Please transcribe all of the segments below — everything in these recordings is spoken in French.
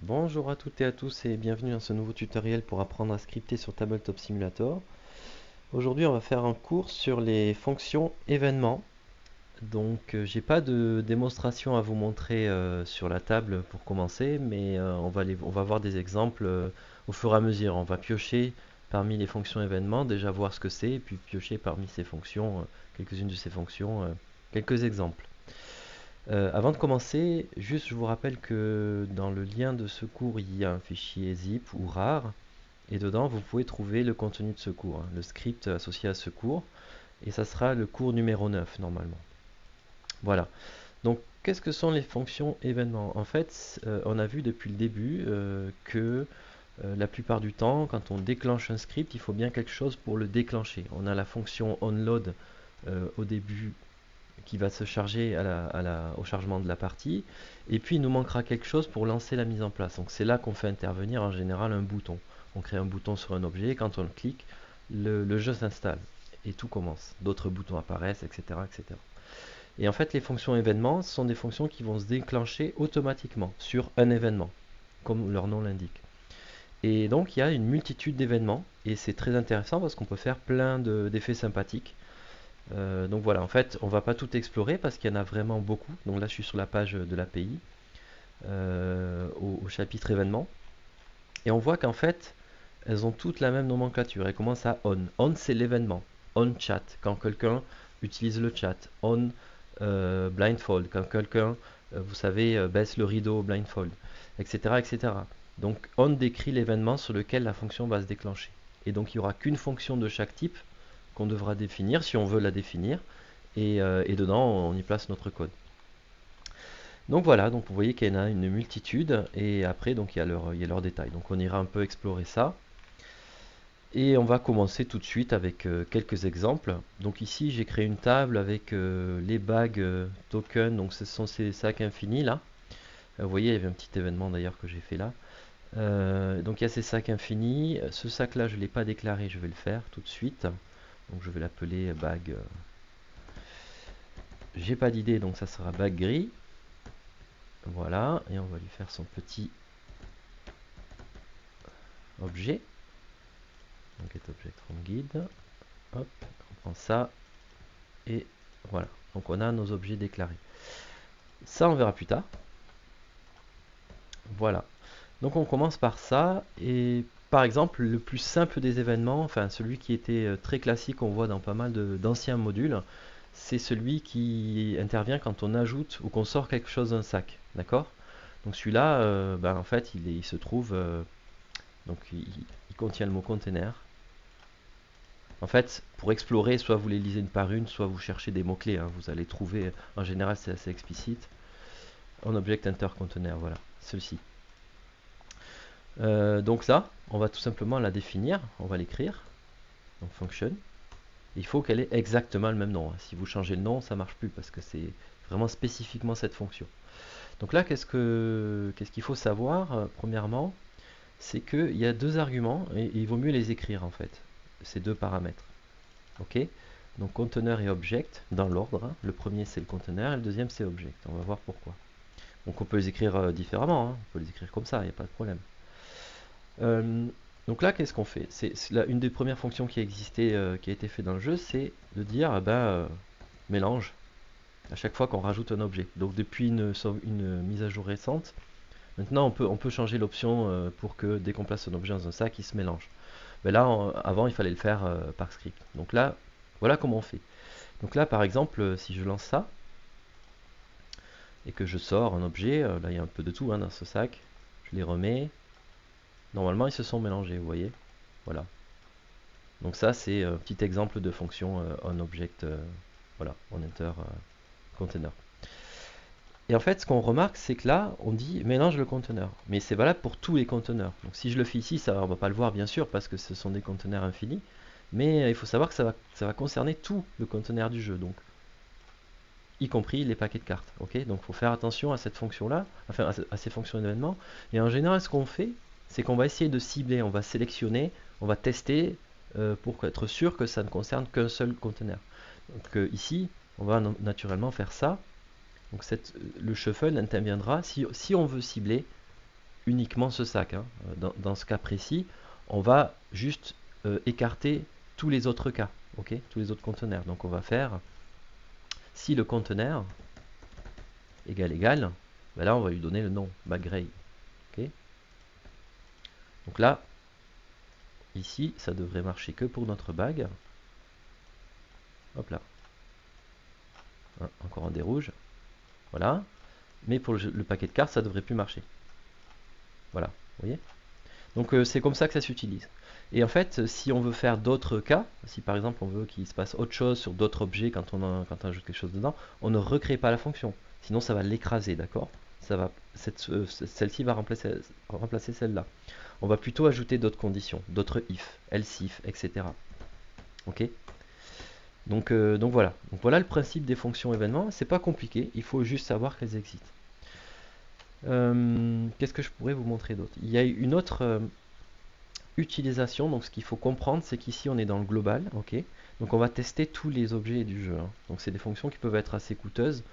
Bonjour à toutes et à tous et bienvenue dans ce nouveau tutoriel pour apprendre à scripter sur Tabletop Simulator. Aujourd'hui on va faire un cours sur les fonctions événements. Donc j'ai pas de démonstration à vous montrer sur la table pour commencer, mais on va voir des exemples au fur et à mesure. On va piocher parmi les fonctions événements, déjà voir ce que c'est, et puis piocher parmi ces fonctions, quelques-unes de ces fonctions, quelques exemples. Avant de commencer, juste je vous rappelle que dans le lien de ce cours, il y a un fichier zip ou rar, et dedans vous pouvez trouver le contenu de ce cours, hein, le script associé à ce cours, et ça sera le cours numéro 9 normalement. Voilà. Donc qu'est-ce que sont les fonctions événements? En fait, on a vu depuis le début que la plupart du temps, quand on déclenche un script, il faut bien quelque chose pour le déclencher. On a la fonction onload au début qui va se charger au chargement de la partie, et puis il nous manquera quelque chose pour lancer la mise en place. Donc c'est là qu'on fait intervenir en général un bouton. On crée un bouton sur un objet, et quand on le clique, le jeu s'installe, et tout commence. D'autres boutons apparaissent, etc., etc. Et en fait, les fonctions événements sont des fonctions qui vont se déclencher automatiquement sur un événement, comme leur nom l'indique. Et donc il y a une multitude d'événements, et c'est très intéressant parce qu'on peut faire plein d'effets sympathiques. Donc voilà, en fait, on va pas tout explorer parce qu'il y en a vraiment beaucoup. Donc là, je suis sur la page de l'API, au chapitre événements. Et on voit qu'en fait, elles ont toutes la même nomenclature. Elles commencent à on. On, c'est l'événement. On chat, quand quelqu'un utilise le chat. On blindfold, quand quelqu'un, vous savez, baisse le rideau blindfold, etc., etc. Donc on décrit l'événement sur lequel la fonction va se déclencher. Et donc il n'y aura qu'une fonction de chaque type qu'on devra définir si on veut la définir. Et dedans, on y place notre code. Donc voilà, donc vous voyez qu'il y en a une multitude, et après, donc il y a leur détail. Donc on ira un peu explorer ça. Et on va commencer tout de suite avec quelques exemples. Donc ici, j'ai créé une table avec les bags tokens, donc ce sont ces sacs infinis là. Vous voyez, il y avait un petit événement d'ailleurs que j'ai fait là. Donc il y a ces sacs infinis. Ce sac là, je ne l'ai pas déclaré, je vais le faire tout de suite. Donc je vais l'appeler bag. J'ai pas d'idée, donc ça sera bag gris. Voilà, et on va lui faire son petit objet. Donc get object from guide. Hop, on prend ça. Et voilà. Donc on a nos objets déclarés. Ça, on verra plus tard. Voilà. Donc on commence par ça. Et par exemple, le plus simple des événements, enfin celui qui était très classique, on voit dans pas mal d'anciens modules, c'est celui qui intervient quand on ajoute ou qu'on sort quelque chose d'un sac. D'accord? Donc celui-là, en fait, il se trouve donc il contient le mot container. En fait, pour explorer, soit vous les lisez une par une, soit vous cherchez des mots-clés, hein. Vous allez trouver, en général c'est assez explicite. On object enter container, voilà, celle-ci. Donc là, on va tout simplement la définir, on va l'écrire. Donc function. Il faut qu'elle ait exactement le même nom, hein. Si vous changez le nom, ça ne marche plus parce que c'est vraiment spécifiquement cette fonction. Donc là, qu'est-ce qu'il faut savoir premièrement, c'est qu'il y a deux arguments et il vaut mieux les écrire en fait, ces deux paramètres. Ok? Donc conteneur et object dans l'ordre, hein. Le premier c'est le conteneur et le deuxième c'est object. On va voir pourquoi. Donc on peut les écrire différemment, hein. On peut les écrire comme ça, il n'y a pas de problème. Euh, donc là, qu'est-ce qu'on fait? C'est une des premières fonctions qui a existé, qui a été fait dans le jeu, c'est de dire mélange à chaque fois qu'on rajoute un objet. Donc depuis une mise à jour récente, maintenant on peut changer l'option pour que dès qu'on place un objet dans un sac, il se mélange. Mais là, avant, il fallait le faire par script. Donc là, voilà comment on fait. Donc là, par exemple, si je lance ça et que je sors un objet, là il y a un peu de tout hein, dans ce sac, je les remets. Normalement, ils se sont mélangés, vous voyez. Voilà. Donc ça, c'est un petit exemple de fonction onObject, voilà, onEnter container. Et en fait, ce qu'on remarque, c'est que là, on dit mélange le conteneur. Mais c'est valable pour tous les conteneurs. Donc si je le fais ici, ça, on ne va pas le voir bien sûr, parce que ce sont des conteneurs infinis. Mais il faut savoir que ça va concerner tout le conteneur du jeu, donc y compris les paquets de cartes. Ok, donc il faut faire attention à cette fonction-là, enfin à ces fonctions d'événement. Et en général, ce qu'on fait, c'est qu'on va essayer de cibler, on va sélectionner, on va tester pour être sûr que ça ne concerne qu'un seul conteneur. Donc ici, on va naturellement faire ça. Donc le shuffle interviendra si on veut cibler uniquement ce sac, hein. Dans ce cas précis, on va juste écarter tous les autres cas, ok, tous les autres conteneurs. Donc on va faire si le conteneur égal, ben là on va lui donner le nom, bagray. Okay. Donc là, ici, ça devrait marcher que pour notre bag. Hop là. Hein, encore un dé rouge. Voilà. Mais pour le paquet de cartes, ça devrait plus marcher. Voilà, vous voyez. Donc c'est comme ça que ça s'utilise. Et en fait, si on veut faire d'autres cas, si par exemple on veut qu'il se passe autre chose sur d'autres objets quand on ajoute quelque chose dedans, on ne recrée pas la fonction. Sinon ça va l'écraser, d'accord. Celle-ci va remplacer celle-là. On va plutôt ajouter d'autres conditions, d'autres if, else if, etc. Ok. Donc voilà. Donc voilà le principe des fonctions événements. C'est pas compliqué, il faut juste savoir qu'elles existent. Qu'est-ce que je pourrais vous montrer d'autre? Il y a une autre utilisation. Donc ce qu'il faut comprendre, c'est qu'ici on est dans le global. Ok. Donc on va tester tous les objets du jeu. Hein. Donc c'est des fonctions qui peuvent être assez coûteuses.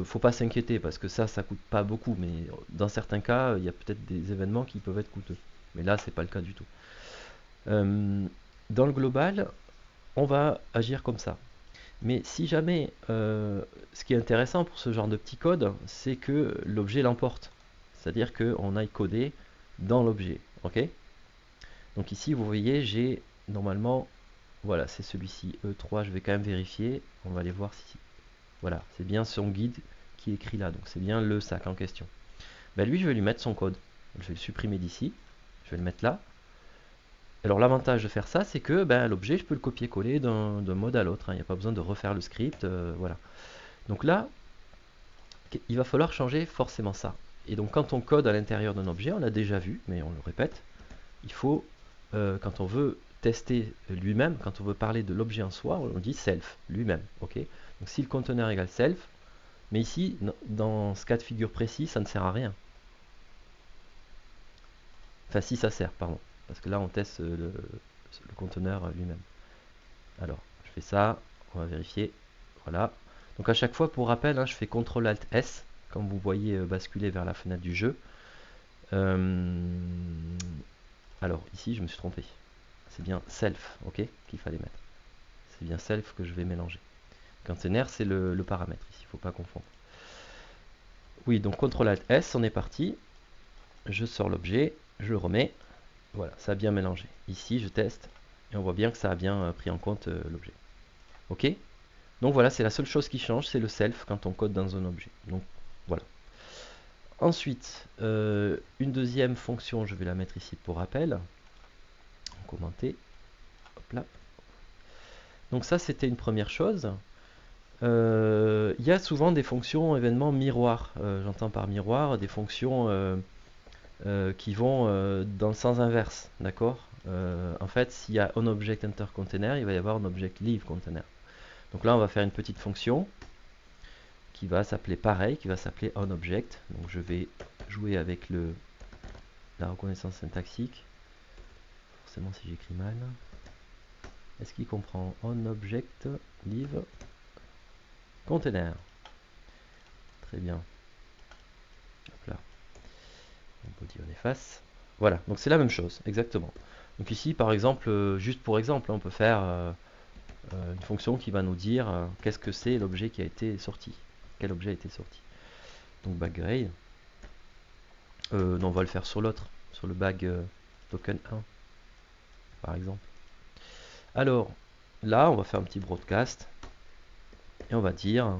Faut pas s'inquiéter parce que ça coûte pas beaucoup, mais dans certains cas, il y a peut-être des événements qui peuvent être coûteux. Mais là, c'est pas le cas du tout. Dans le global, on va agir comme ça. Mais si jamais, ce qui est intéressant pour ce genre de petit code, c'est que l'objet l'emporte. C'est-à-dire qu'on aille coder dans l'objet. Ok. Donc ici, vous voyez, j'ai normalement, voilà, c'est celui-ci, E3, je vais quand même vérifier. On va aller voir si... Voilà, c'est bien son guide qui est écrit là, donc c'est bien le sac en question. Ben lui, je vais lui mettre son code. Je vais le supprimer d'ici, je vais le mettre là. Alors l'avantage de faire ça, c'est que ben, l'objet, je peux le copier-coller d'un mode à l'autre. Hein. Il n'y a pas besoin de refaire le script, voilà. Donc là, il va falloir changer forcément ça. Et donc quand on code à l'intérieur d'un objet, on l'a déjà vu, mais on le répète, il faut, quand on veut tester lui-même, quand on veut parler de l'objet en soi, on dit self, lui-même. Ok. Donc si le conteneur égale self, mais ici, dans ce cas de figure précis, ça ne sert à rien. Enfin, si ça sert, pardon. Parce que là, on teste le conteneur lui-même. Alors, je fais ça, on va vérifier. Voilà. Donc à chaque fois, pour rappel, hein, je fais CTRL-ALT-S, comme vous voyez basculer vers la fenêtre du jeu. Alors, ici, je me suis trompé. C'est bien self, ok, qu'il fallait mettre. C'est bien self que je vais mélanger. Container, c'est le paramètre ici, il ne faut pas confondre. Oui, donc CTRL-ALT-S, on est parti. Je sors l'objet, je le remets. Voilà, ça a bien mélangé. Ici, je teste et on voit bien que ça a bien pris en compte l'objet. Ok. Donc voilà, c'est la seule chose qui change, c'est le self quand on code dans un objet. Donc voilà. Ensuite, une deuxième fonction, je vais la mettre ici pour rappel. Commenter. Hop là. Donc ça, c'était une première chose. Il y a souvent des fonctions événements miroirs. J'entends par miroir des fonctions qui vont dans le sens inverse. D'accord. En fait, s'il y a onObjectEnterContainer, il va y avoir onObjectLeaveContainer. Donc là, on va faire une petite fonction qui va s'appeler pareil, qui va s'appeler onObject. Donc je vais jouer avec la reconnaissance syntaxique. Forcément, si j'écris mal. Est-ce qu'il comprend onObjectLeaveContainer? Très bien. Hop là. On dit on efface. Voilà, donc c'est la même chose, exactement. Donc ici, par exemple, juste pour exemple, on peut faire une fonction qui va nous dire qu'est-ce que c'est l'objet qui a été sorti. Quel objet a été sorti. Donc bagray. Non, on va le faire sur l'autre, sur le bag token 1, par exemple. Alors, là, on va faire un petit broadcast. Et on va dire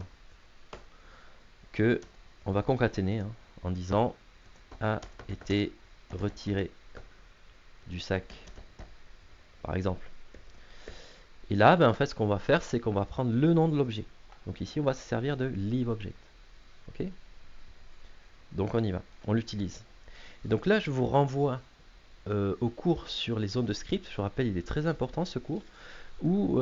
que on va concaténer hein, en disant a été retiré du sac, par exemple. Et là, ben, en fait, ce qu'on va faire, c'est qu'on va prendre le nom de l'objet. Donc ici, on va se servir de leaveObject. Ok. Donc on y va, on l'utilise. Et donc là, je vous renvoie au cours sur les zones de script. Je vous rappelle, il est très important ce cours. Où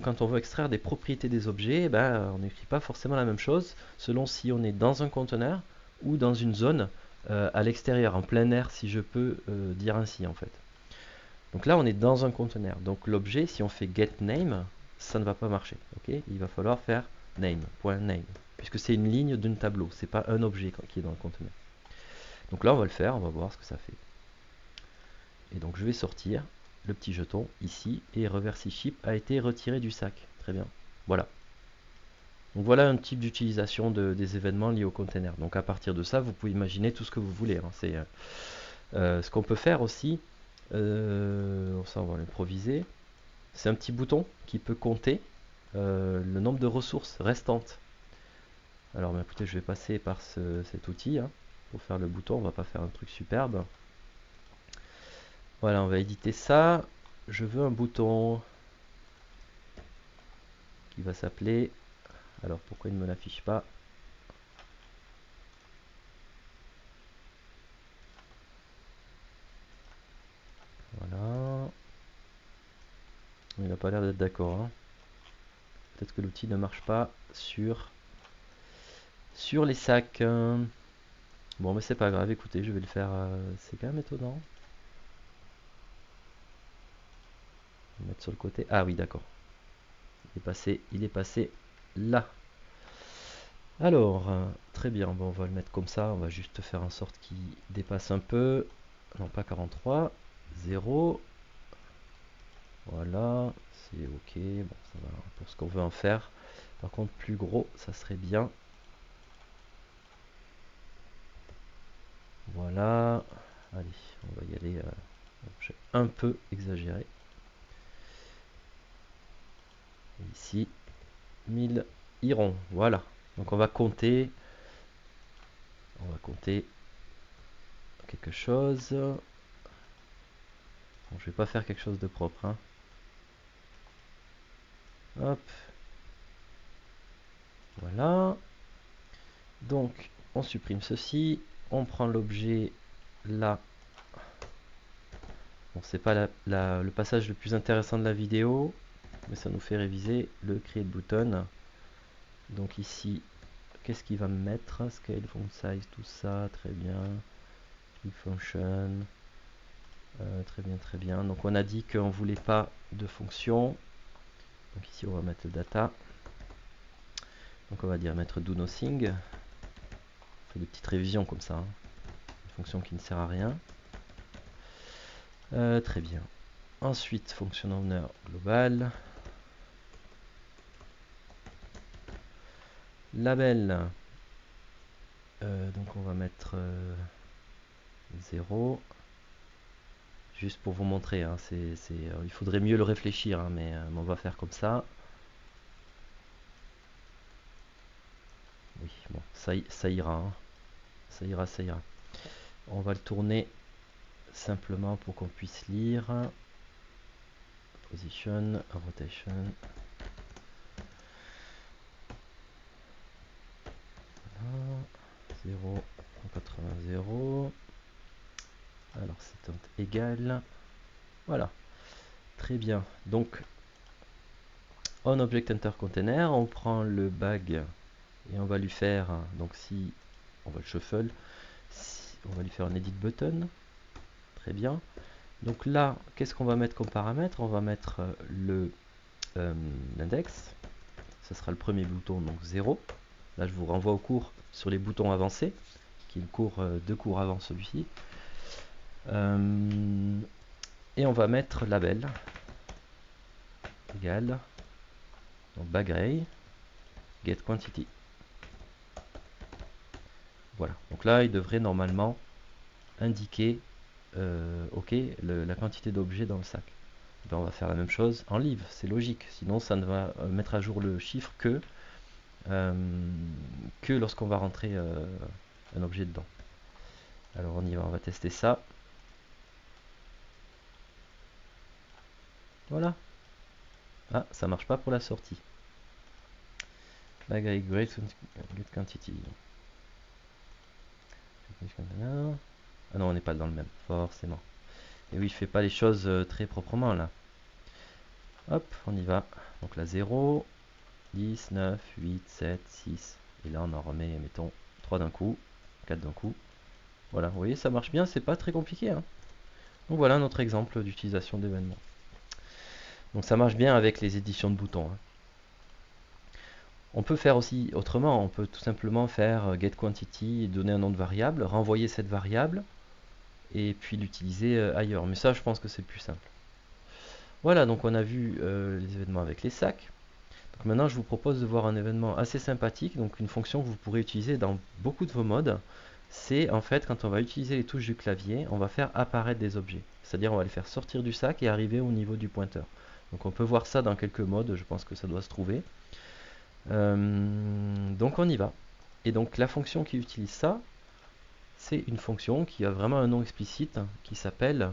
quand on veut extraire des propriétés des objets, ben, on n'écrit pas forcément la même chose selon si on est dans un conteneur ou dans une zone à l'extérieur, en plein air, si je peux dire ainsi en fait. Donc là, on est dans un conteneur. Donc l'objet, si on fait getName, ça ne va pas marcher. Okay, il va falloir faire name, puisque c'est une ligne d'un tableau, c'est pas un objet qui est dans le conteneur. Donc là, on va le faire, on va voir ce que ça fait. Et donc je vais sortir le petit jeton ici, et reverse ship a été retiré du sac. Très bien. Voilà. Donc voilà un type d'utilisation des événements liés au container. Donc à partir de ça, vous pouvez imaginer tout ce que vous voulez. Hein. C'est ce qu'on peut faire aussi. Ça, on va l'improviser. C'est un petit bouton qui peut compter le nombre de ressources restantes. Alors, bah, écoutez, je vais passer par cet outil hein, pour faire le bouton. On va pas faire un truc superbe. Voilà, on va éditer ça. Je veux un bouton qui va s'appeler... Alors, pourquoi il ne me l'affiche pas? Voilà. Il n'a pas l'air d'être d'accord. Hein. Peut-être que l'outil ne marche pas sur les sacs. Bon, mais c'est pas grave. Écoutez, je vais le faire. C'est quand même étonnant. Je vais mettre sur le côté. Ah oui, d'accord. Il est passé là. Alors, très bien. Bon, on va le mettre comme ça. On va juste faire en sorte qu'il dépasse un peu. Non, pas 43. 0. Voilà. C'est ok. Bon, ça va pour ce qu'on veut en faire. Par contre, plus gros, ça serait bien. Voilà. Allez, on va y aller. J'ai un peu exagéré. Et ici, 1000 iront. Voilà. Donc on va compter. On va compter quelque chose. Bon, je vais pas faire quelque chose de propre. Hein. Hop. Voilà. Donc, on supprime ceci. On prend l'objet là. Bon, c'est pas le passage le plus intéressant de la vidéo, mais ça nous fait réviser le create button. Donc ici, qu'est-ce qu'il va me mettre? Scale, font size, tout ça, très bien. Click function. Très bien, très bien. Donc on a dit qu'on voulait pas de fonction. Donc ici, on va mettre le data. Donc on va dire mettre do nothing. On fait des petites révisions comme ça. Hein. Une fonction qui ne sert à rien. Très bien. Ensuite, function owner global. Label. Donc on va mettre 0. Juste pour vous montrer. Hein, il faudrait mieux le réfléchir, hein, mais on va faire comme ça. Oui, bon, ça ira. Hein. Ça ira, ça ira. On va le tourner simplement pour qu'on puisse lire. Position, rotation. Voilà. 0, 180, 0. Alors c'est égal. Voilà. Très bien. Donc, on object enter container, on prend le bag et on va lui faire, donc si on va le shuffle, on va lui faire un edit button. Très bien. Donc là, qu'est-ce qu'on va mettre comme paramètre? On va mettre l'index. Ce sera le premier bouton, donc 0. Là, je vous renvoie au cours sur les boutons avancés, qui est le cours 2 cours avant celui-ci. Et on va mettre label égal donc bag array get quantity. Voilà. Donc là, il devrait normalement indiquer ok la quantité d'objets dans le sac. Ben, on va faire la même chose en live, c'est logique. Sinon, ça ne va mettre à jour le chiffre que lorsqu'on va rentrer un objet dedans. Alors on y va, on va tester ça. Voilà. Ah, ça marche pas pour la sortie. Bag array get quantity. Ah non, on n'est pas dans le même, forcément. Et oui, je fais pas les choses très proprement là. Hop, on y va. Donc là, 0, 10, 9, 8, 7, 6. Et là, on en remet, mettons, 3 d'un coup, 4 d'un coup. Voilà, vous voyez, ça marche bien, c'est pas très compliqué. Hein. Donc voilà notre exemple d'utilisation d'événements. Donc ça marche bien avec les éditions de boutons. Hein. On peut faire aussi autrement, on peut tout simplement faire getQuantity, donner un nom de variable, renvoyer cette variable, et puis l'utiliser ailleurs. Mais ça, je pense que c'est le plus simple. Voilà, donc on a vu les événements avec les sacs. Donc maintenant, je vous propose de voir un événement assez sympathique, donc une fonction que vous pourrez utiliser dans beaucoup de vos modes. C'est en fait quand on va utiliser les touches du clavier, on va faire apparaître des objets. C'est-à-dire on va les faire sortir du sac et arriver au niveau du pointeur. Donc on peut voir ça dans quelques modes, je pense que ça doit se trouver. Donc on y va. Et donc la fonction qui utilise ça, c'est une fonction qui a vraiment un nom explicite qui s'appelle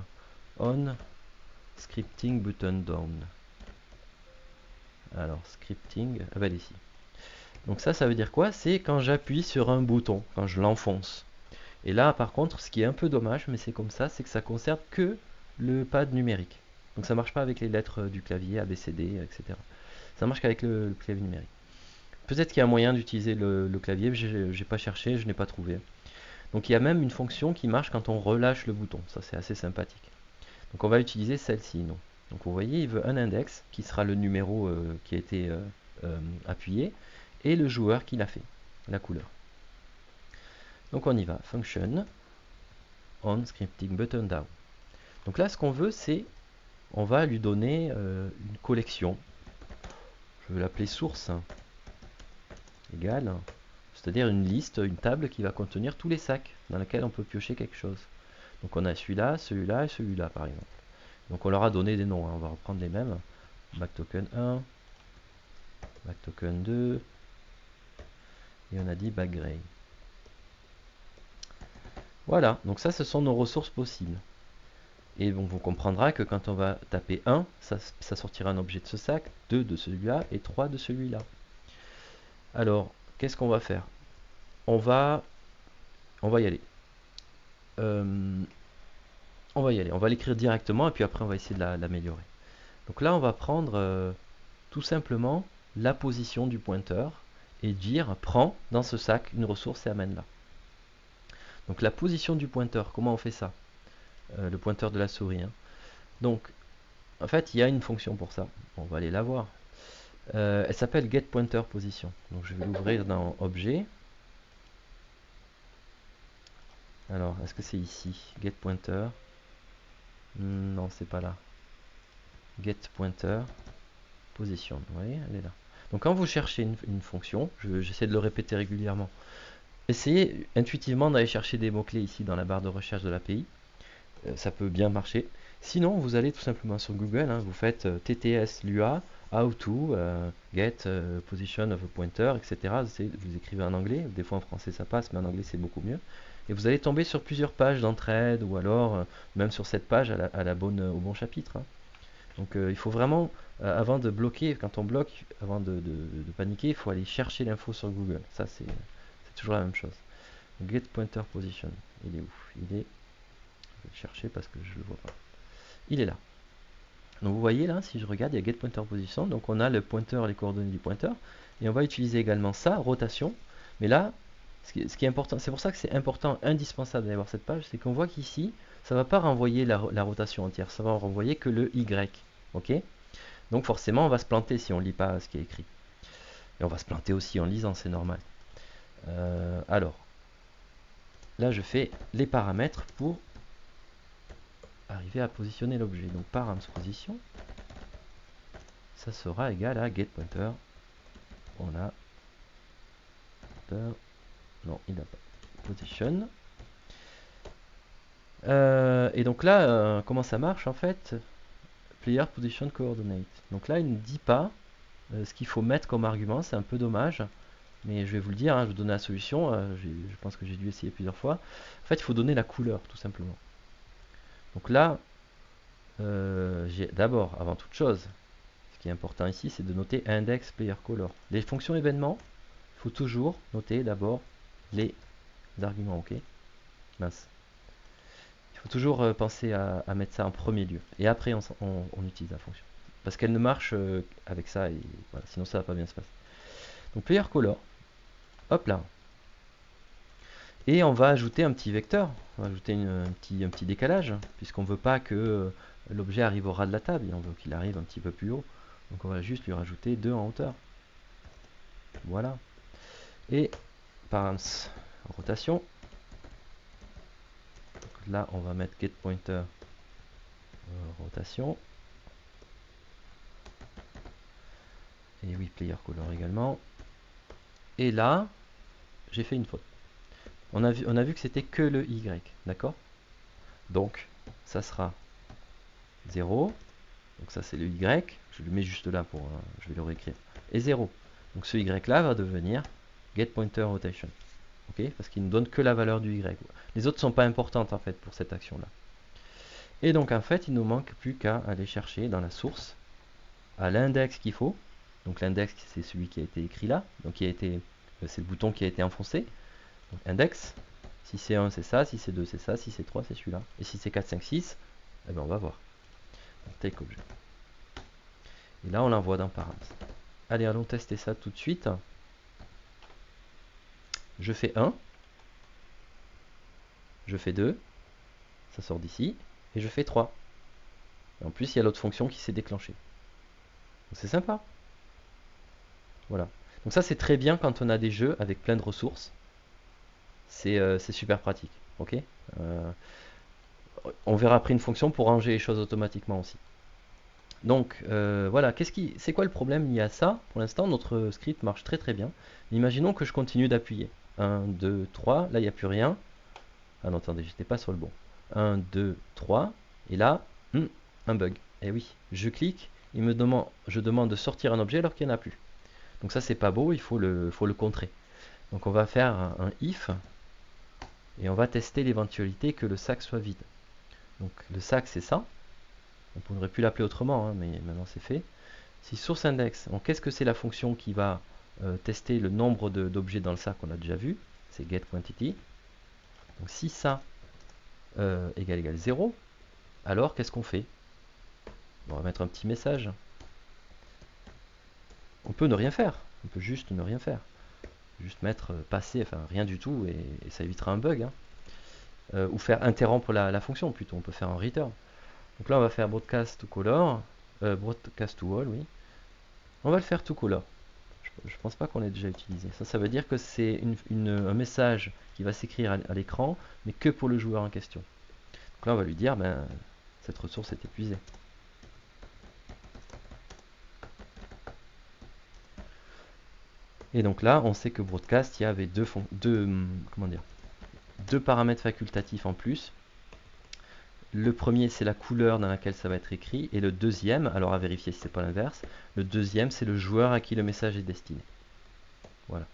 onScriptingButtonDown. Alors scripting, elle est ici. Donc ça veut dire quoi? C'est quand j'appuie sur un bouton, quand je l'enfonce. Et là, par contre, ce qui est un peu dommage, mais c'est comme ça, c'est que ça concerne que le pad numérique. Donc ça marche pas avec les lettres du clavier, A, B, C, D, etc. Ça marche qu'avec le clavier numérique. Peut-être qu'il y a un moyen d'utiliser le clavier, mais j'ai pas cherché, je n'ai pas trouvé. Donc il y a même une fonction qui marche quand on relâche le bouton. Ça, c'est assez sympathique. Donc on va utiliser celle-ci, non. Donc vous voyez, il veut un index qui sera le numéro qui a été appuyé et le joueur qui l'a fait, la couleur. Donc on y va, function on scripting button down. Donc là, ce qu'on veut, c'est, on va lui donner une collection. Je vais l'appeler source égale, c'est-à-dire une liste, une table qui va contenir tous les sacs dans lesquels on peut piocher quelque chose. Donc on a celui-là, celui-là et celui-là par exemple. Donc on leur a donné des noms, hein. On va reprendre les mêmes. Backtoken 1, Backtoken 2, et on a dit backgray. Voilà, donc ça ce sont nos ressources possibles. Et donc on comprendra que quand on va taper 1, ça sortira un objet de ce sac, 2 de celui-là et 3 de celui-là. Alors, qu'est-ce qu'on va faire? On va y aller. On va l'écrire directement et puis après on va essayer de l'améliorer. Donc là on va prendre tout simplement la position du pointeur et dire prends dans ce sac une ressource et amène-la. Donc la position du pointeur, comment on fait ça? Le pointeur de la souris. Hein. Donc en fait il y a une fonction pour ça. On va aller la voir. Elle s'appelle getPointerPosition. Donc je vais l'ouvrir dans objet. Alors est-ce que c'est ici? GetPointer. Non, c'est pas là. GetPointerPosition. Vous voyez, elle est là. Donc quand vous cherchez une fonction, j'essaie de le répéter régulièrement, essayez intuitivement d'aller chercher des mots-clés ici dans la barre de recherche de l'API. Ça peut bien marcher. Sinon, vous allez tout simplement sur Google, hein, vous faites TTS Lua, how to, get position of a pointer, etc. Vous écrivez en anglais, des fois en français ça passe, mais en anglais c'est beaucoup mieux. Et vous allez tomber sur plusieurs pages d'entraide, ou alors même sur cette page au bon chapitre. Hein. Donc il faut vraiment, avant de bloquer, quand on bloque, avant de paniquer, il faut aller chercher l'info sur Google. Ça c'est toujours la même chose. Get pointer position, il est où? Il est, je vais le chercher parce que je le vois pas. Il est là. Donc vous voyez là, si je regarde, il y a get pointer position, donc on a le pointeur, les coordonnées du pointeur, et on va utiliser également ça, rotation, mais là, ce qui est important, c'est pour ça que c'est important, indispensable d'avoir cette page, c'est qu'on voit qu'ici, ça ne va pas renvoyer la rotation entière, ça va renvoyer que le Y, ok? Donc forcément, on va se planter si on ne lit pas ce qui est écrit. Et on va se planter aussi en lisant, c'est normal. Alors, là je fais les paramètres pour arriver à positionner l'objet. Donc params_position, ça sera égal à getPointer. On a non, il n'a pas position. Et donc là, comment ça marche en fait? Player position coordinate. Donc là, il ne dit pas ce qu'il faut mettre comme argument. C'est un peu dommage. Mais je vais vous le dire, hein, je vais vous donner la solution. Je pense que j'ai dû essayer plusieurs fois. En fait, il faut donner la couleur, tout simplement. Donc là, d'abord, avant toute chose, ce qui est important ici, c'est de noter index player color. Les fonctions événements, il faut toujours noter d'abord les arguments, ok? Mince. Il faut toujours penser à mettre ça en premier lieu. Et après, on utilise la fonction. Parce qu'elle ne marche avec ça, et voilà, sinon ça va pas bien se passer. Donc player color, hop là. Et on va ajouter un petit vecteur, on va ajouter un petit décalage, puisqu'on ne veut pas que l'objet arrive au ras de la table, on veut qu'il arrive un petit peu plus haut. Donc on va juste lui rajouter 2 en hauteur. Voilà. Et params rotation. Donc là, on va mettre getPointer rotation. Et oui, playerColor également. Et là, j'ai fait une faute. On a vu que c'était que le Y, d'accord? Donc, ça sera 0. Donc ça, c'est le Y. Je le mets juste là pour... je vais le réécrire. Et 0. Donc ce Y là va devenir getPointerRotation. Ok? Parce qu'il ne donne que la valeur du Y. Les autres ne sont pas importantes en fait pour cette action-là. Et donc en fait, il ne nous manque plus qu'à aller chercher dans la source à l'index qu'il faut. Donc l'index, c'est celui qui a été écrit là. Donc c'est le bouton qui a été enfoncé. Donc index. Si c'est 1, c'est ça. Si c'est 2, c'est ça. Si c'est 3, c'est celui-là. Et si c'est 4, 5, 6, eh bien on va voir. Donc, take objet. Et là, on l'envoie dans params. Allez, allons tester ça tout de suite. Je fais 1. Je fais 2. Ça sort d'ici. Et je fais 3. Et en plus, il y a l'autre fonction qui s'est déclenchée. Donc c'est sympa. Voilà. Donc ça, c'est très bien quand on a des jeux avec plein de ressources. C'est super pratique. Ok. On verra après une fonction pour ranger les choses automatiquement aussi. Donc voilà, c'est quoi le problème lié à ça? Pour l'instant, notre script marche très très bien. Imaginons que je continue d'appuyer. 1, 2, 3, là il n'y a plus rien. Ah non, attendez, j'étais pas sur le bon. 1, 2, 3, et là, un bug. Et oui, je clique, je demande de sortir un objet alors qu'il n'y en a plus. Donc ça c'est pas beau, il faut le contrer. Donc on va faire un if, et on va tester l'éventualité que le sac soit vide. Donc le sac c'est ça. On pourrait plus l'appeler autrement, hein, mais maintenant c'est fait. Si source index, qu'est-ce que c'est la fonction qui va tester le nombre d'objets dans le sac qu'on a déjà vu? C'est getQuantity. Donc si ça égale 0, alors qu'est-ce qu'on fait? On va mettre un petit message. On peut ne rien faire. On peut juste ne rien faire. Juste mettre passer, enfin rien du tout, et ça évitera un bug. Hein. Ou faire interrompre la fonction plutôt. On peut faire un return. Donc là, on va faire broadcast to color. Broadcast to all, oui. On va le faire to color. Je pense pas qu'on l'ait déjà utilisé. Ça veut dire que c'est un message qui va s'écrire à l'écran, mais que pour le joueur en question. Donc là, on va lui dire, ben, cette ressource est épuisée. Et donc là, on sait que broadcast, il y avait deux paramètres facultatifs en plus. Le premier, c'est la couleur dans laquelle ça va être écrit. Et le deuxième, alors à vérifier si c'est pas l'inverse, le deuxième, c'est le joueur à qui le message est destiné. Voilà.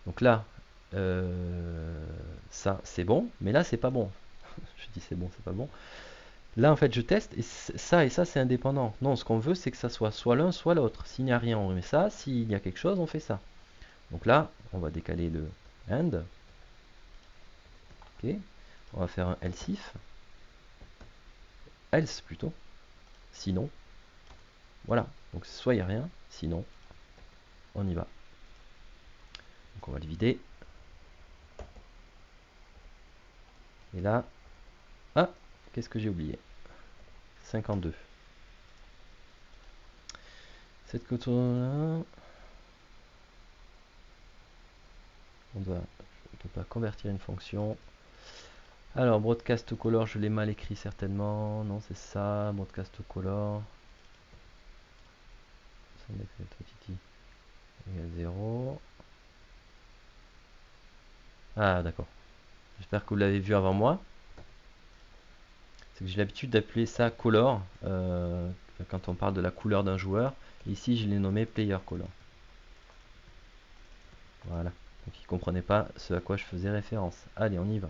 Donc là, ça, c'est bon, mais là, c'est pas bon. Je dis c'est bon, c'est pas bon. Là, en fait, je teste, et ça, c'est indépendant. Non, ce qu'on veut, c'est que ça soit l'un, soit l'autre. S'il n'y a rien, on met ça. S'il y a quelque chose, on fait ça. Donc là, on va décaler le AND. Ok. On va faire un else if. Else plutôt. Sinon. Voilà. Donc soit il n'y a rien, sinon, on y va. Donc on va le vider. Et là, ah, qu'est-ce que j'ai oublié? 52. Cette coton-là, on ne peut pas convertir une fonction. Alors, broadcast to color, je l'ai mal écrit certainement. Non, c'est ça, broadcast to color. Égale 0. Ah, d'accord. J'espère que vous l'avez vu avant moi. C'est que j'ai l'habitude d'appeler ça color quand on parle de la couleur d'un joueur. Et ici, je l'ai nommé player color. Voilà. Donc, il ne comprenait pas ce à quoi je faisais référence. Allez, on y va.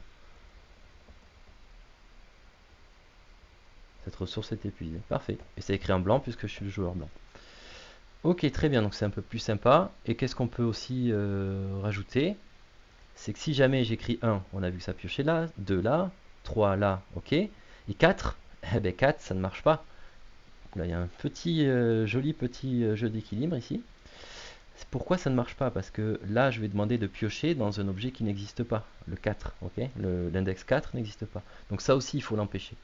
Cette ressource est épuisée. Parfait. Et c'est écrit en blanc puisque je suis le joueur blanc. Ok, très bien. Donc, c'est un peu plus sympa. Et qu'est-ce qu'on peut aussi rajouter? C'est que si jamais j'écris 1, on a vu que ça piochait là, 2 là, 3 là, ok. Et 4, eh ben 4, ça ne marche pas. Là, il y a un joli petit jeu d'équilibre ici. Pourquoi ça ne marche pas? Parce que là, je vais demander de piocher dans un objet qui n'existe pas, le 4, ok. L'index 4 n'existe pas. Donc ça aussi, il faut l'empêcher.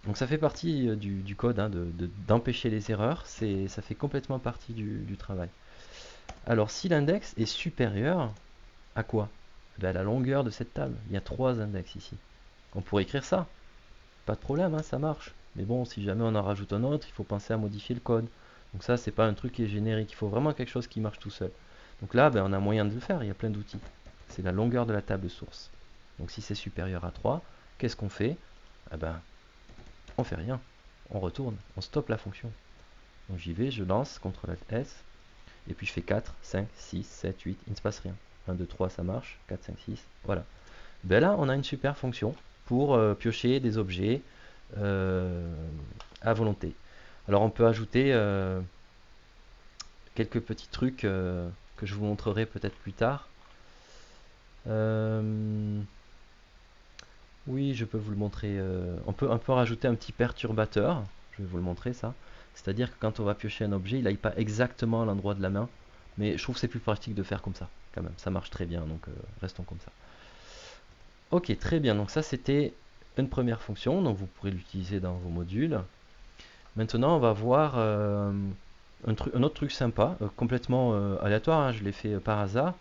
Donc ça fait partie du code, hein, d'empêcher les erreurs. Ça fait complètement partie du travail. Alors si l'index est supérieur à quoi? Ben, à la longueur de cette table. Il y a 3 index ici. On pourrait écrire ça. Pas de problème, hein, ça marche. Mais bon, si jamais on en rajoute un autre, il faut penser à modifier le code. Donc ça, c'est pas un truc qui est générique. Il faut vraiment quelque chose qui marche tout seul. Donc là, ben, on a moyen de le faire. Il y a plein d'outils. C'est la longueur de la table source. Donc si c'est supérieur à 3, qu'est-ce qu'on fait? Eh ben, on fait rien. On retourne. On stoppe la fonction. Donc j'y vais, je lance, CTRL S. Et puis je fais 4, 5, 6, 7, 8. Il ne se passe rien. 1, 2, 3, ça marche. 4, 5, 6. Voilà. Ben là, on a une super fonction pour piocher des objets à volonté. Alors on peut ajouter quelques petits trucs que je vous montrerai peut-être plus tard. Oui, je peux vous le montrer. On peut rajouter un petit perturbateur. Je vais vous le montrer ça. C'est-à-dire que quand on va piocher un objet, il n'aille pas exactement à l'endroit de la main. Mais je trouve que c'est plus pratique de faire comme ça, quand même. Ça marche très bien, donc restons comme ça. Ok, très bien. Donc ça, c'était une première fonction. Donc vous pourrez l'utiliser dans vos modules. Maintenant, on va voir un autre truc sympa, complètement aléatoire, hein, je l'ai fait par hasard.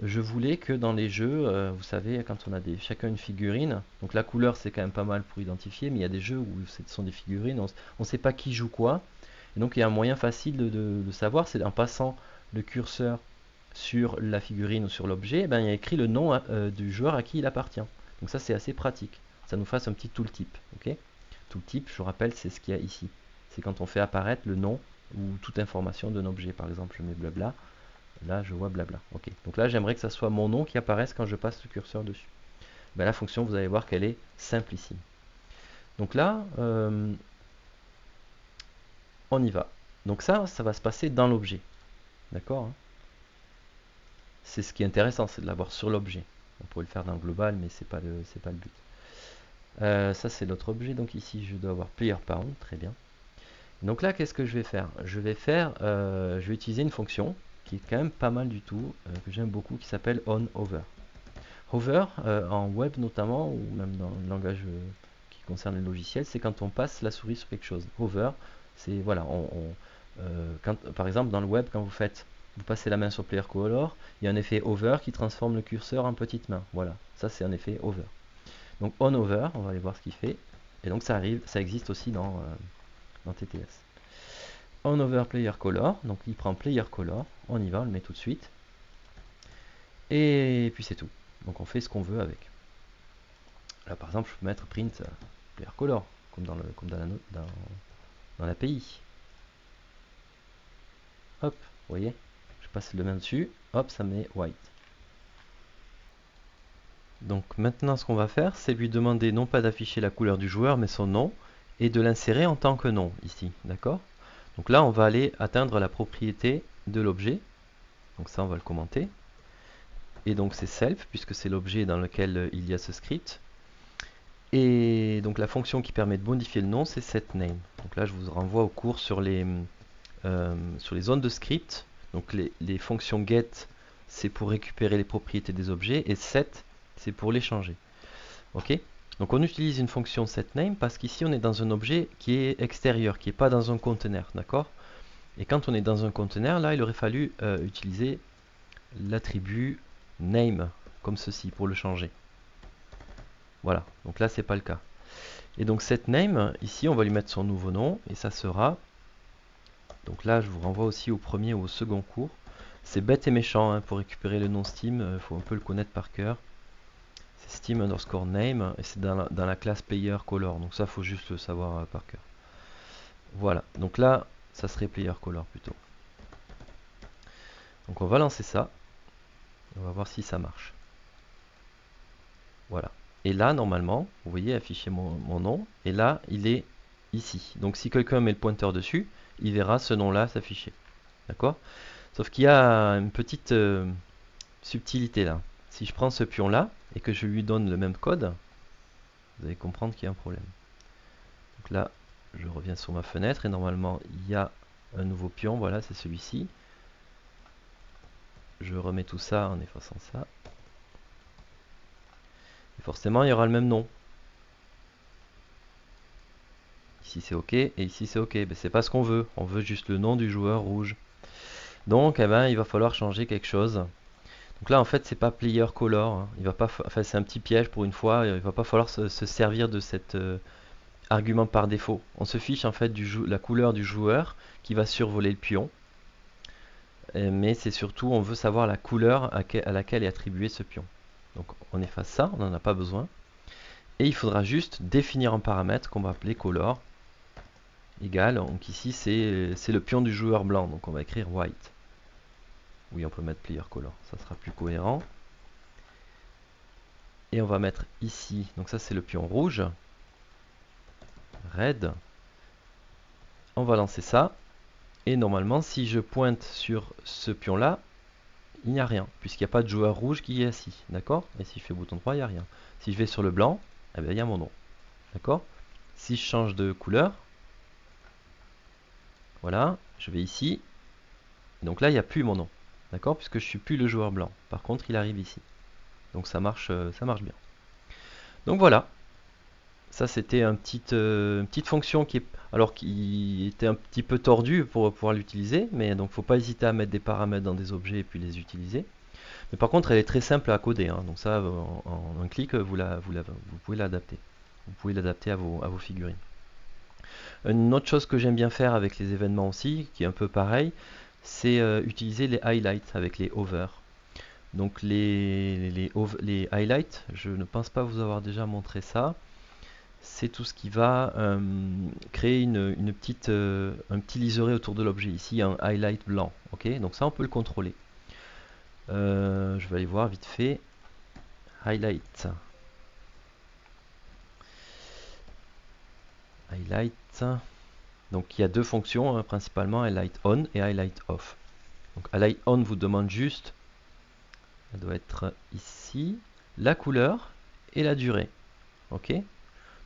Je voulais que dans les jeux, vous savez, quand on a chacun une figurine, donc la couleur c'est quand même pas mal pour identifier, mais il y a des jeux où ce sont des figurines, on ne sait pas qui joue quoi. Et donc il y a un moyen facile de savoir, c'est en passant le curseur sur la figurine ou sur l'objet, ben, il y a écrit le nom du joueur à qui il appartient. Donc ça c'est assez pratique. Ça nous fasse un petit tooltip. Ok, tooltip, je vous rappelle, c'est ce qu'il y a ici. C'est quand on fait apparaître le nom ou toute information d'un objet. Par exemple, je mets blabla. Là, je vois blabla. Ok. Donc là, j'aimerais que ça soit mon nom qui apparaisse quand je passe le curseur dessus. Ben, la fonction, vous allez voir qu'elle est simplissime. Donc là, on y va. Donc ça va se passer dans l'objet. D'accord, hein? C'est ce qui est intéressant, c'est de l'avoir sur l'objet. On pourrait le faire dans le global, mais c'est pas le but. Ça, c'est l'autre objet. Donc ici, je dois avoir player pound. Très bien. Donc là, qu'est-ce que je vais faire? Je vais utiliser une fonction qui est quand même pas mal du tout, que j'aime beaucoup, qui s'appelle onOver. Hover, en web notamment, ou même dans le langage qui concerne les logiciels, c'est quand on passe la souris sur quelque chose. Hover, c'est voilà, par exemple dans le web, quand vous passez la main sur Player Color, il y a un effet hover qui transforme le curseur en petite main. Voilà, ça c'est un effet hover. Donc onOver, on va aller voir ce qu'il fait. Et donc ça existe aussi dans TTS. onOver Player Color, donc il prend Player Color, on y va, on le met tout de suite. Et puis c'est tout. Donc on fait ce qu'on veut avec. Là par exemple, je peux mettre print player color, comme dans l'API. Hop, vous voyez, je passe le main dessus, hop, ça met white. Donc maintenant ce qu'on va faire, c'est lui demander non pas d'afficher la couleur du joueur, mais son nom, et de l'insérer en tant que nom, ici, d'accord? Donc là, on va aller atteindre la propriété de l'objet. Donc ça, on va le commenter. Et donc c'est self, puisque c'est l'objet dans lequel il y a ce script. Et donc la fonction qui permet de modifier le nom, c'est setName. Donc là, je vous renvoie au cours sur les zones de script. Donc les fonctions get, c'est pour récupérer les propriétés des objets, et set, c'est pour les changer. Ok? Donc on utilise une fonction setName parce qu'ici on est dans un objet qui est extérieur, qui n'est pas dans un conteneur, d'accord? Et quand on est dans un conteneur, là, il aurait fallu utiliser l'attribut name, comme ceci, pour le changer. Voilà, donc là, c'est pas le cas. Et donc cette name, ici, on va lui mettre son nouveau nom, et ça sera... Donc là, je vous renvoie aussi au premier ou au second cours. C'est bête et méchant, hein, pour récupérer le nom Steam, il faut un peu le connaître par cœur. C'est Steam underscore name, et c'est dans la classe player color, donc ça, il faut juste le savoir par cœur. Voilà, donc là, ça serait player color plutôt. Donc on va lancer ça, on va voir si ça marche. Voilà. Et là, normalement, vous voyez afficher mon nom, et là, il est ici. Donc si quelqu'un met le pointeur dessus, il verra ce nom-là s'afficher. D'accord? Sauf qu'il y a une petite subtilité là. Si je prends ce pion-là, et que je lui donne le même code, vous allez comprendre qu'il y a un problème. Donc là, je reviens sur ma fenêtre, et normalement, il y a un nouveau pion, voilà, c'est celui-ci. Je remets tout ça en effaçant ça. Et forcément, il y aura le même nom. Ici c'est OK et ici c'est OK. Mais c'est pas ce qu'on veut. On veut juste le nom du joueur rouge. Donc, eh ben, il va falloir changer quelque chose. Donc là, en fait, c'est pas player color, hein. Il va pas, enfin, c'est un petit piège pour une fois. Il va pas falloir se servir de cet argument par défaut. On se fiche en fait la couleur du joueur qui va survoler le pion. Mais c'est surtout, on veut savoir la couleur à laquelle est attribué ce pion. Donc on efface ça, on n'en a pas besoin. Et il faudra juste définir un paramètre qu'on va appeler color égal. Donc ici c'est le pion du joueur blanc, donc on va écrire white. Oui, on peut mettre player color, ça sera plus cohérent. Et on va mettre ici, donc ça c'est le pion rouge, red. On va lancer ça. Et normalement, si je pointe sur ce pion-là, il n'y a rien, puisqu'il n'y a pas de joueur rouge qui est assis. D'accord? Et si je fais bouton droit, il n'y a rien. Si je vais sur le blanc, eh bien, il y a mon nom. D'accord? Si je change de couleur, voilà, je vais ici. Donc là, il n'y a plus mon nom. D'accord? Puisque je ne suis plus le joueur blanc. Par contre, il arrive ici. Donc ça marche bien. Donc voilà. Ça, c'était une petite fonction qui était un petit peu tordue pour pouvoir l'utiliser. Mais donc, faut pas hésiter à mettre des paramètres dans des objets et puis les utiliser. Mais par contre, elle est très simple à coder, hein. Donc ça, en un clic, vous pouvez l'adapter. Vous pouvez l'adapter à vos figurines. Une autre chose que j'aime bien faire avec les événements aussi, qui est un peu pareil, c'est utiliser les highlights avec les hover. Donc les highlights, je ne pense pas vous avoir déjà montré ça. C'est tout ce qui va créer un petit liseré autour de l'objet. Ici, un highlight blanc. Ok, donc ça, on peut le contrôler. Je vais aller voir vite fait. Highlight. Highlight. Donc il y a deux fonctions, hein, principalement highlight on et highlight off. Donc highlight on vous demande juste, elle doit être ici, la couleur et la durée. Ok.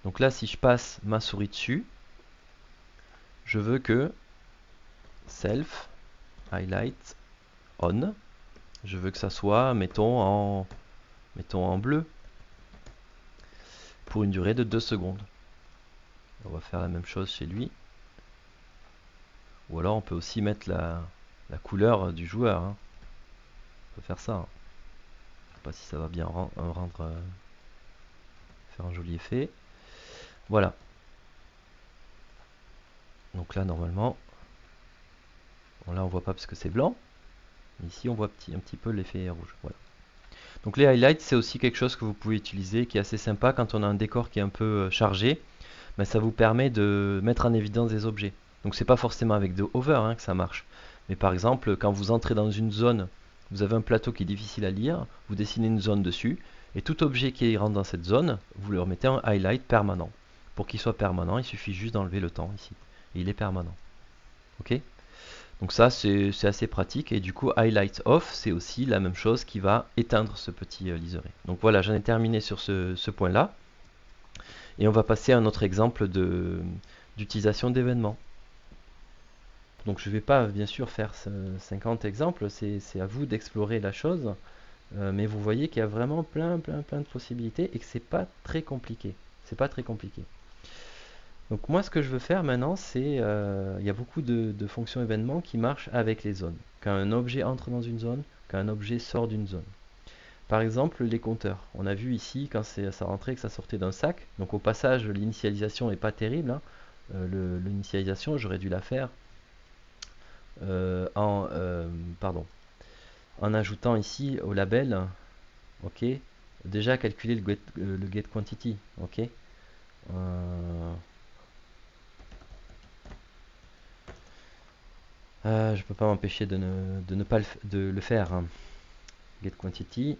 Donc là, si je passe ma souris dessus, je veux que self highlight on, je veux que ça soit, mettons en bleu, pour une durée de 2 secondes. On va faire la même chose chez lui. Ou alors on peut aussi mettre la couleur du joueur, hein. On peut faire ça, hein. Je sais pas si ça va bien faire un joli effet. Voilà. Donc là normalement, bon, là on voit pas parce que c'est blanc. Ici on voit un petit peu l'effet rouge. Voilà. Donc les highlights, c'est aussi quelque chose que vous pouvez utiliser, qui est assez sympa quand on a un décor qui est un peu chargé. Ben, ça vous permet de mettre en évidence des objets. Donc c'est pas forcément avec de hover, hein, que ça marche. Mais par exemple, quand vous entrez dans une zone, vous avez un plateau qui est difficile à lire, vous dessinez une zone dessus, et tout objet qui rentre dans cette zone, vous leur mettez un highlight permanent. Pour qu'il soit permanent, il suffit juste d'enlever le temps ici. Et il est permanent. Ok? Donc ça, c'est assez pratique. Et du coup, highlight off, c'est aussi la même chose qui va éteindre ce petit liseré. Donc voilà, j'en ai terminé sur ce point-là. Et on va passer à un autre exemple d'utilisation d'événements. Donc je ne vais pas bien sûr faire 50 exemples, c'est à vous d'explorer la chose. Mais vous voyez qu'il y a vraiment plein de possibilités et que c'est pas très compliqué. C'est pas très compliqué. Donc moi ce que je veux faire maintenant, c'est il y a beaucoup de fonctions événements qui marchent avec les zones. Quand un objet entre dans une zone, quand un objet sort d'une zone. Par exemple, les compteurs. On a vu ici, quand ça rentrait, que ça sortait d'un sac. Donc au passage, l'initialisation n'est pas terrible, hein. L'initialisation, j'aurais dû la faire pardon, en ajoutant ici au label, ok, déjà calculer le get quantity, ok. Je peux pas m'empêcher de ne pas le faire, hein. Get quantity,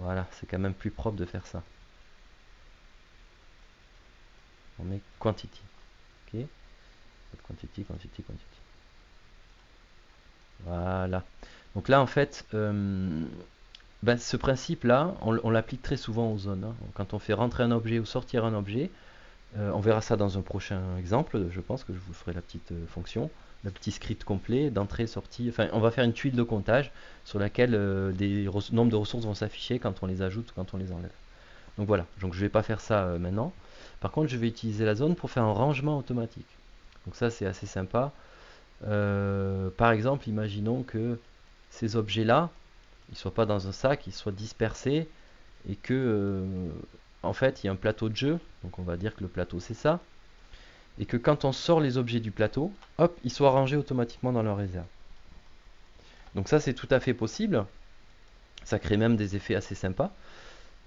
voilà, c'est quand même plus propre de faire ça. On met quantity, ok, quantity. Voilà. Donc là, en fait, ben, ce principe-là, on l'applique très souvent aux zones, hein. Quand on fait rentrer un objet ou sortir un objet, on verra ça dans un prochain exemple. Je pense que je vous ferai la petite fonction, le petit script complet d'entrée, sortie. Enfin, on va faire une tuile de comptage sur laquelle des nombres de ressources vont s'afficher quand on les ajoute ou quand on les enlève. Donc voilà. Donc je ne vais pas faire ça maintenant. Par contre, je vais utiliser la zone pour faire un rangement automatique. Donc ça, c'est assez sympa. Par exemple, imaginons que ces objets-là, ils ne soient pas dans un sac, ils soient dispersés et que, en fait, il y a un plateau de jeu. Donc on va dire que le plateau c'est ça. Et que quand on sort les objets du plateau, hop, ils soient rangés automatiquement dans leur réserve. Donc ça c'est tout à fait possible. Ça crée même des effets assez sympas.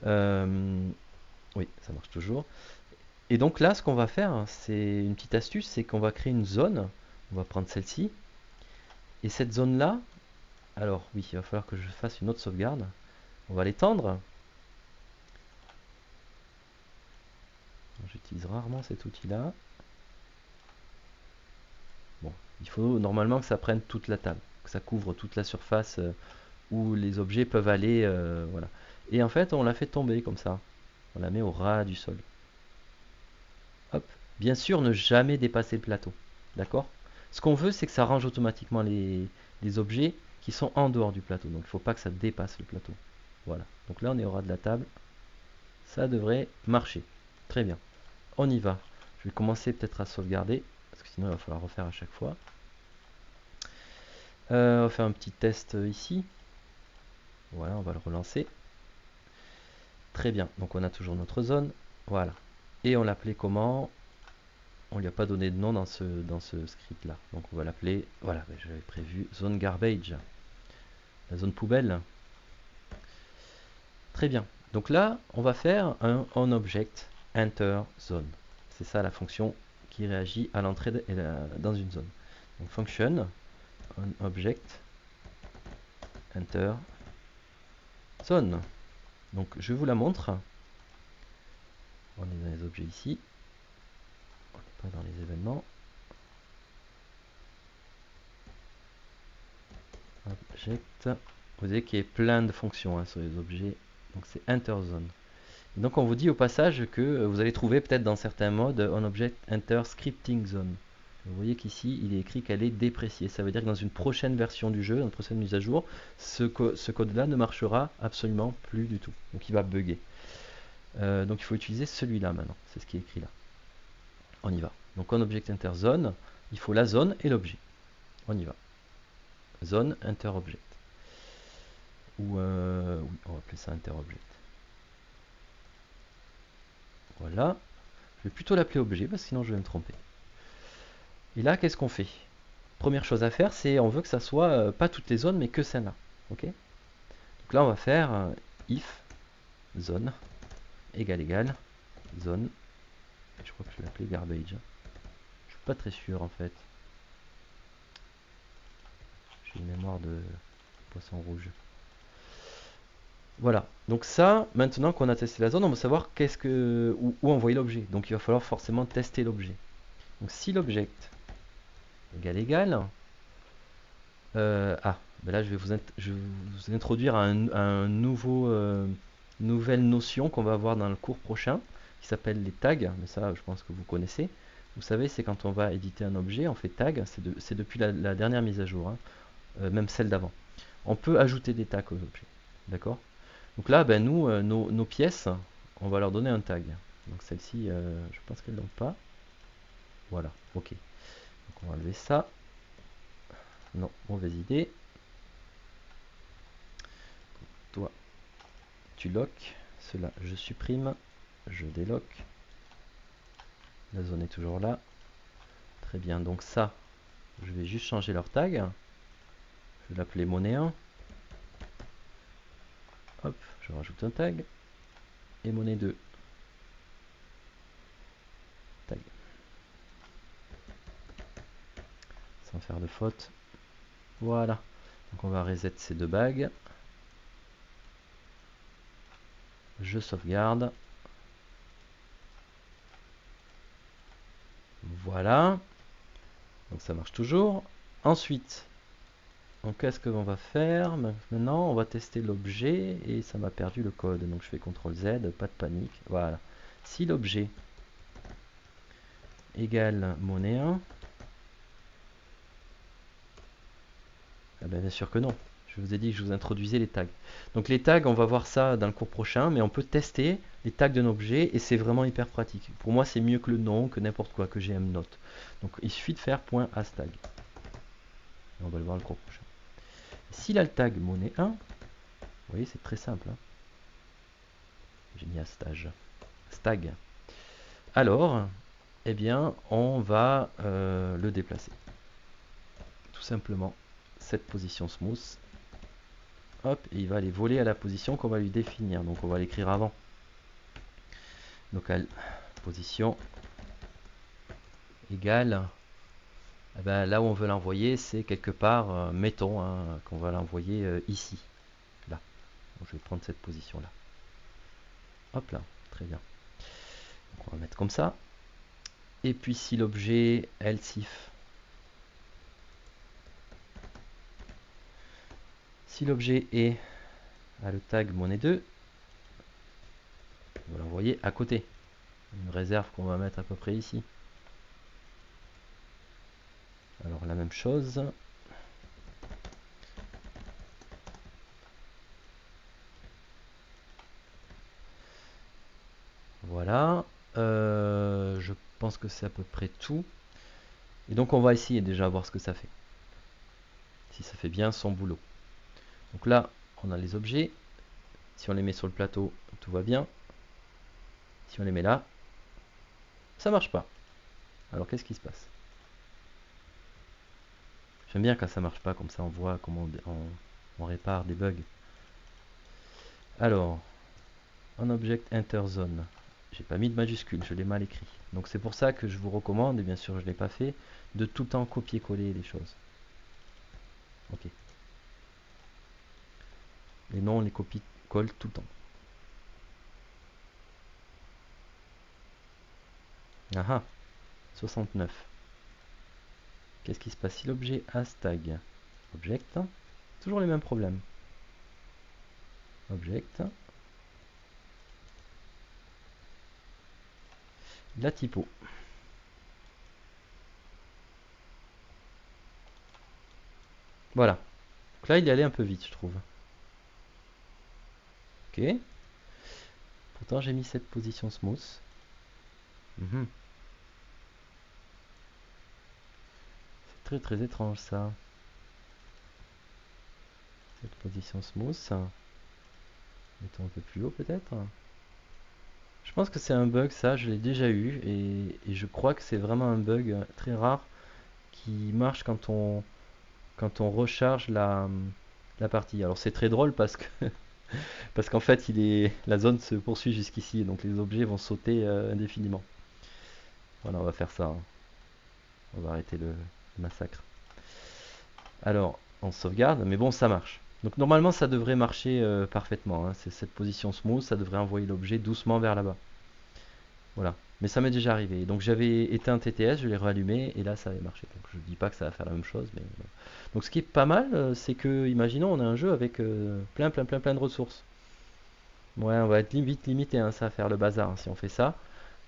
Oui, ça marche toujours. Et donc là, ce qu'on va faire, c'est une petite astuce, c'est qu'on va créer une zone. On va prendre celle-ci. Et cette zone-là, alors oui, il va falloir que je fasse une autre sauvegarde. On va l'étendre. J'utilise rarement cet outil-là. Bon, il faut normalement que ça prenne toute la table, que ça couvre toute la surface où les objets peuvent aller. Voilà. Et en fait, on la fait tomber comme ça. On la met au ras du sol. Hop. Bien sûr, ne jamais dépasser le plateau. D'accord? Ce qu'on veut, c'est que ça range automatiquement les objets qui sont en dehors du plateau. Donc, il ne faut pas que ça dépasse le plateau. Voilà. Donc là, on est au ras de la table. Ça devrait marcher. Très bien. On y va. Je vais commencer peut-être à sauvegarder, parce que sinon, il va falloir refaire à chaque fois. On va faire un petit test ici. Voilà, on va le relancer. Très bien. Donc, on a toujours notre zone. Voilà. Et on l'appelait comment? On lui a pas donné de nom dans ce script là. Donc on va l'appeler, voilà, j'avais prévu zone garbage, la zone poubelle. Très bien. Donc là, on va faire un onObject enter zone. C'est ça la fonction qui réagit à l'entrée dans une zone. Donc function onObject enter zone. Donc je vous la montre. On est dans les objets ici. On n'est pas dans les événements. Object. Vous voyez qu'il y a plein de fonctions sur les objets. Donc c'est enter zone. Donc on vous dit au passage que vous allez trouver peut-être dans certains modes onObject enter scripting zone. Vous voyez qu'ici il est écrit qu'elle est dépréciée. Ça veut dire que dans une prochaine version du jeu, dans une prochaine mise à jour, ce code-là ne marchera absolument plus du tout. Donc il va bugger. Donc il faut utiliser celui-là maintenant. C'est ce qui est écrit là. On y va. Donc onObject enter zone, il faut la zone et l'objet. On y va. Zone enter object. Ou oui, on va appeler ça enter object. Voilà. Je vais plutôt l'appeler objet parce que sinon je vais me tromper. Et là, qu'est-ce qu'on fait? Première chose à faire, c'est on veut que ça soit pas toutes les zones, mais que celle-là. Ok? Donc là, on va faire if zone égale zone. Je crois que je vais l'appeler garbage. Je suis pas très sûr en fait. J'ai une mémoire de poisson rouge. Voilà. Donc ça, maintenant qu'on a testé la zone, on va savoir où envoyer l'objet. Donc il va falloir forcément tester l'objet. Donc si l'object égale ben là je vais vous introduire à un nouvelle notion qu'on va voir dans le cours prochain, qui s'appelle les tags, mais ça je pense que vous connaissez. Vous savez, c'est quand on va éditer un objet, on fait tag, c'est depuis la dernière mise à jour, hein, même celle d'avant. On peut ajouter des tags aux objets, d'accord? Donc là, ben nous, nos pièces, on va leur donner un tag. Donc celle-ci, je pense qu'elles n'ont pas. Voilà, ok. Donc on va enlever ça. Non, mauvaise idée. Toi, tu lock. Cela, je supprime. Je délock. La zone est toujours là. Très bien, donc ça, je vais juste changer leur tag. Je vais l'appeler monnaie 1. Hop, je rajoute un tag. Et monnaie 2. Tag. Sans faire de faute. Voilà. Donc on va reset ces deux bagues. Je sauvegarde. Voilà. Donc ça marche toujours. Ensuite, donc qu'est-ce que l'on va faire? Maintenant, on va tester l'objet et ça m'a perdu le code. Donc je fais CTRL Z, pas de panique. Voilà. Si l'objet égale monnaie 1, ah ben bien sûr que non. Je vous ai dit que je vous introduisais les tags. Donc les tags, on va voir ça dans le cours prochain, mais on peut tester les tags d'un objet et c'est vraiment hyper pratique. Pour moi, c'est mieux que le nom, que n'importe quoi, que GM note. Donc il suffit de faire .hashtag. Et on va le voir le cours prochain. S'il a le tag monnaie 1, vous voyez, c'est très simple. Hein. J'ai mis à stage. Stag. Alors, eh bien, on va le déplacer. Tout simplement, cette position smooth. Hop, et il va aller voler à la position qu'on va lui définir. Donc, on va l'écrire avant. Local position égale. Eh ben, là où on veut l'envoyer, c'est quelque part, mettons, hein, qu'on va l'envoyer ici. Là. Donc, je vais prendre cette position-là. Hop là, très bien. Donc, on va mettre comme ça. Et puis si l'objet else if, si l'objet est à le tag monnaie 2, on va l'envoyer à côté. Une réserve qu'on va mettre à peu près ici. Alors la même chose. Voilà. Je pense que c'est à peu près tout. Et donc on va essayer déjà voir ce que ça fait. Si ça fait bien son boulot. Donc là, on a les objets. Si on les met sur le plateau, tout va bien. Si on les met là, ça marche pas. Alors qu'est-ce qui se passe? J'aime bien quand ça marche pas, comme ça on voit comment on répare des bugs. Alors, en object enter zone, j'ai pas mis de majuscule, je l'ai mal écrit. Donc c'est pour ça que je vous recommande, et bien sûr je ne l'ai pas fait, de tout le temps copier-coller les choses. Ok. Les noms on les copie-colle tout le temps. Ah ah, 69. Qu'est-ce qui se passe si l'objet hashtag object, toujours les mêmes problèmes. Object, la typo. Voilà. Donc là il est allé un peu vite je trouve. Ok. Pourtant j'ai mis cette position smooth. C'est très très étrange ça. Cette position smooth. Mettons un peu plus haut peut-être. Je pense que c'est un bug ça, je l'ai déjà eu et je crois que c'est vraiment un bug très rare qui marche quand on recharge la partie. Alors c'est très drôle parce que parce qu'en fait la zone se poursuit jusqu'ici donc les objets vont sauter indéfiniment. Voilà, on va faire ça. Hein. On va arrêter le massacre. Alors, on sauvegarde, mais bon, ça marche. Donc normalement, ça devrait marcher parfaitement. Hein. C'est cette position smooth, ça devrait envoyer l'objet doucement vers là-bas. Voilà. Mais ça m'est déjà arrivé. Donc j'avais éteint TTS, je l'ai rallumé et là ça avait marché. Donc je ne dis pas que ça va faire la même chose, mais donc ce qui est pas mal, c'est que, imaginons, on a un jeu avec plein de ressources. Ouais, on va être vite limité, hein, ça va faire le bazar hein, si on fait ça.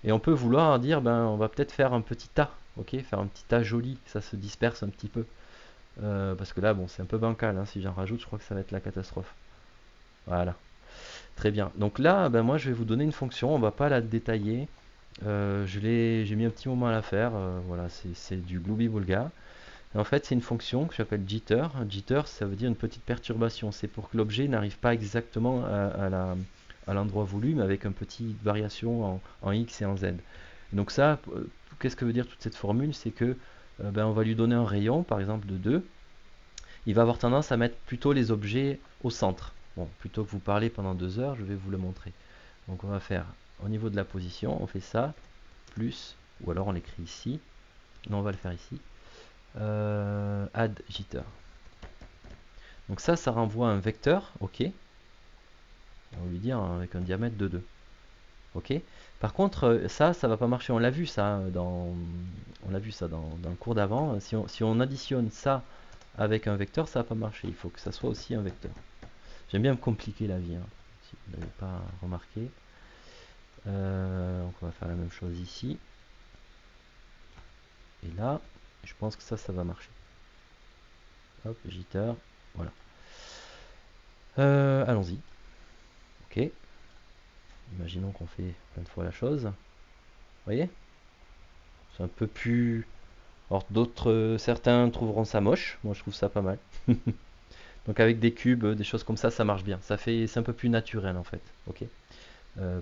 Et on peut vouloir dire, ben, on va peut-être faire un petit tas, ok, faire un petit tas joli, que ça se disperse un petit peu. Parce que là, bon, c'est un peu bancal. Hein, si j'en rajoute, je crois que ça va être la catastrophe. Voilà, très bien. Donc là, ben, moi, je vais vous donner une fonction. On va pas la détailler. J'ai mis un petit moment à la faire. Voilà, c'est du Glooby Boulga. Et en fait, c'est une fonction que j'appelle jitter. Jitter, ça veut dire une petite perturbation. C'est pour que l'objet n'arrive pas exactement à l'endroit voulu, mais avec une petite variation en X et en Z. Donc ça, qu'est-ce que veut dire toute cette formule? C'est que ben, on va lui donner un rayon, par exemple de 2. Il va avoir tendance à mettre plutôt les objets au centre. Bon, plutôt que vous parler pendant 2 heures, je vais vous le montrer. Donc on va faire au niveau de la position, on fait ça, plus, ou alors on l'écrit ici. Non, on va le faire ici. Add jitter. Donc ça renvoie un vecteur, ok. On va lui dire avec un diamètre de 2. Ok. Par contre, ça va pas marcher. On l'a vu ça on l'a vu ça dans le cours d'avant. Si on additionne ça avec un vecteur, ça va pas marcher. Il faut que ça soit aussi un vecteur. J'aime bien me compliquer la vie, hein, si vous n'avez pas remarqué. Donc on va faire la même chose ici. Et là, je pense que ça va marcher. Hop, jitter, voilà. Allons-y. Ok. Imaginons qu'on fait plein de fois la chose. Vous voyez? C'est un peu plus Alors d'autres, certains trouveront ça moche, moi je trouve ça pas mal. Donc avec des cubes, des choses comme ça marche bien. C'est un peu plus naturel en fait, ok,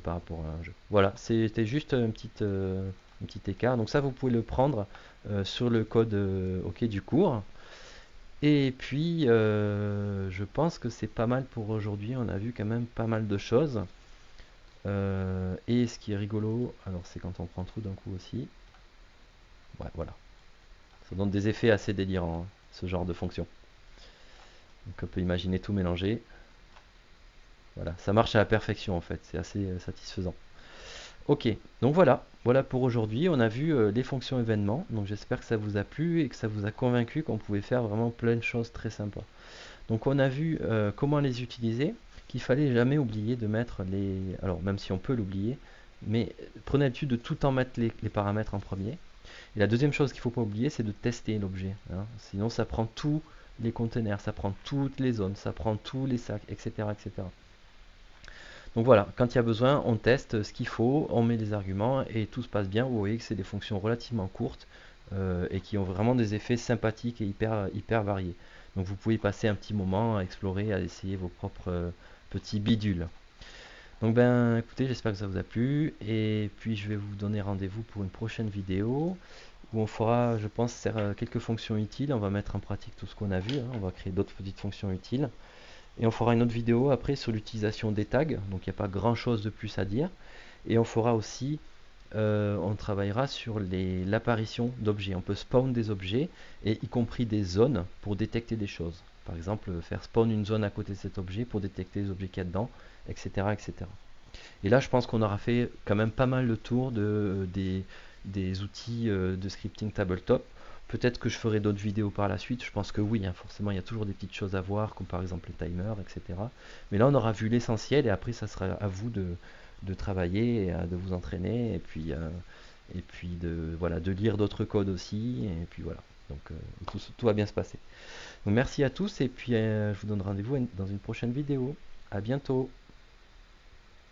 par rapport à un jeu. Voilà, c'était juste un petit écart. Donc ça, vous pouvez le prendre sur le code ok du cours. Et puis, je pense que c'est pas mal pour aujourd'hui. On a vu quand même pas mal de choses. Et ce qui est rigolo, alors c'est quand on prend tout d'un coup aussi. Ouais, voilà. Ça donne des effets assez délirants, hein, ce genre de fonction. Donc on peut imaginer tout mélanger. Voilà, ça marche à la perfection en fait. C'est assez satisfaisant. Ok, donc voilà pour aujourd'hui. On a vu les fonctions événements. Donc j'espère que ça vous a plu et que ça vous a convaincu qu'on pouvait faire vraiment plein de choses très sympas. Donc on a vu comment les utiliser, qu'il fallait jamais oublier de mettre les... Alors même si on peut l'oublier, mais prenez l'habitude de tout en mettre les paramètres en premier. Et la deuxième chose qu'il ne faut pas oublier, c'est de tester l'objet, hein. Sinon ça prend tous les conteneurs, ça prend toutes les zones, ça prend tous les sacs, etc. etc. Donc voilà, quand il y a besoin, on teste ce qu'il faut, on met des arguments et tout se passe bien. Vous voyez que c'est des fonctions relativement courtes et qui ont vraiment des effets sympathiques et hyper variés. Donc vous pouvez passer un petit moment à explorer, à essayer vos propres petits bidules. Donc ben écoutez, j'espère que ça vous a plu et puis je vais vous donner rendez-vous pour une prochaine vidéo où on fera, je pense, quelques fonctions utiles. On va mettre en pratique tout ce qu'on a vu, hein. On va créer d'autres petites fonctions utiles. Et on fera une autre vidéo après sur l'utilisation des tags, donc il n'y a pas grand chose de plus à dire. Et on fera aussi, on travaillera sur l'apparition d'objets. On peut spawn des objets, et y compris des zones, pour détecter des choses. Par exemple, faire spawn une zone à côté de cet objet pour détecter les objets qu'il y a dedans, etc., etc. Et là, je pense qu'on aura fait quand même pas mal le tour des outils de scripting tabletop. Peut-être que je ferai d'autres vidéos par la suite. Je pense que oui, hein, forcément, il y a toujours des petites choses à voir, comme par exemple les timers, etc. Mais là, on aura vu l'essentiel et après, ça sera à vous de travailler, et, de vous entraîner et puis voilà, de lire d'autres codes aussi. Et puis voilà. Donc, tout va bien se passer. Donc, merci à tous et puis je vous donne rendez-vous dans une prochaine vidéo. À bientôt.